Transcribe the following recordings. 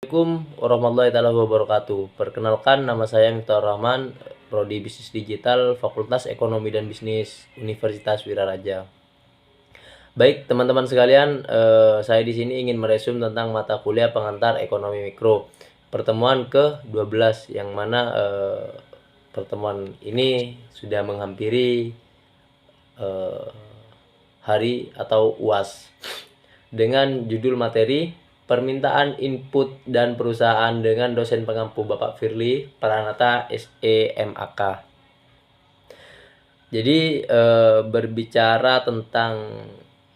Assalamualaikum warahmatullahi wabarakatuh. Perkenalkan, nama saya Miftahur Rahman, Prodi Bisnis Digital, Fakultas Ekonomi dan Bisnis, Universitas Wiraraja. Baik, teman-teman sekalian, saya di sini ingin meresum tentang mata kuliah pengantar Ekonomi Mikro, pertemuan ke-12, yang mana pertemuan ini sudah menghampiri hari atau UAS dengan judul materi Permintaan Input dan Perusahaan dengan dosen pengampu Bapak Firly Pranata SEMAK. Jadi berbicara tentang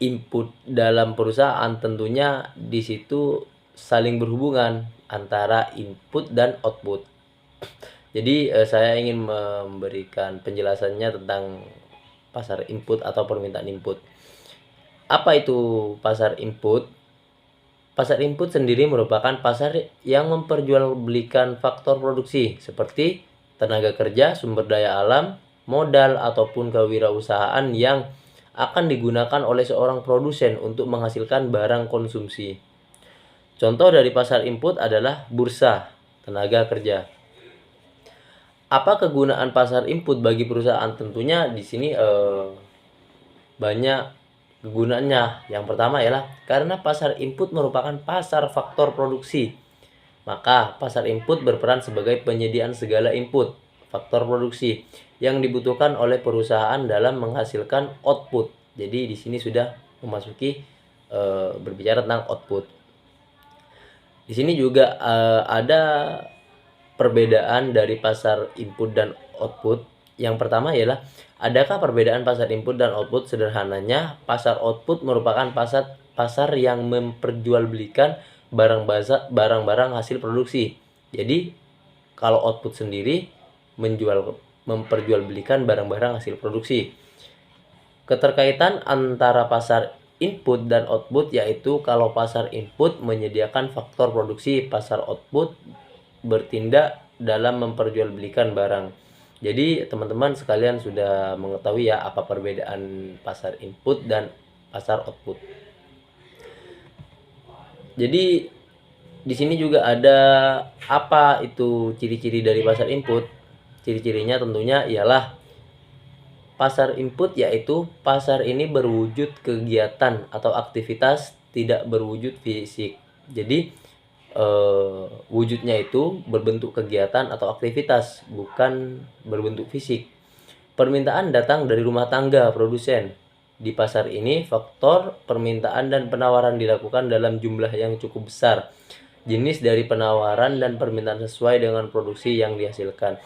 input dalam perusahaan, tentunya di situ saling berhubungan antara input dan output. Jadi saya ingin memberikan penjelasannya tentang pasar input atau permintaan input. Apa itu pasar input? Pasar input sendiri merupakan pasar yang memperjualbelikan faktor produksi seperti tenaga kerja, sumber daya alam, modal, ataupun kewirausahaan yang akan digunakan oleh seorang produsen untuk menghasilkan barang konsumsi. Contoh dari pasar input adalah bursa tenaga kerja. Apa kegunaan pasar input bagi perusahaan? Tentunya di sini banyak kegunaannya. Yang pertama ialah karena pasar input merupakan pasar faktor produksi, maka pasar input berperan sebagai penyediaan segala input faktor produksi yang dibutuhkan oleh perusahaan dalam menghasilkan output. Jadi di sini sudah memasuki berbicara tentang output. Di sini juga ada perbedaan dari pasar input dan output. Yang pertama ialah, adakah perbedaan pasar input dan output? Sederhananya, pasar output merupakan pasar yang memperjualbelikan barang-barang hasil produksi. Jadi kalau output sendiri memperjualbelikan barang-barang hasil produksi. Keterkaitan antara pasar input dan output yaitu kalau pasar input menyediakan faktor produksi, pasar output bertindak dalam memperjualbelikan barang. Jadi teman-teman sekalian sudah mengetahui ya apa perbedaan pasar input dan pasar output. Jadi di sini juga ada apa itu ciri-ciri dari pasar input. Ciri-cirinya tentunya ialah pasar input yaitu pasar ini berwujud kegiatan atau aktivitas, tidak berwujud fisik. Jadi wujudnya itu berbentuk kegiatan atau aktivitas, bukan berbentuk fisik. Permintaan datang dari rumah tangga produsen. Di pasar ini, faktor permintaan dan penawaran dilakukan dalam jumlah yang cukup besar. Jenis dari penawaran dan permintaan sesuai dengan produksi yang dihasilkan.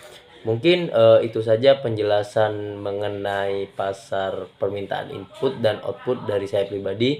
Mungkin itu saja penjelasan mengenai pasar permintaan input dan output dari saya pribadi.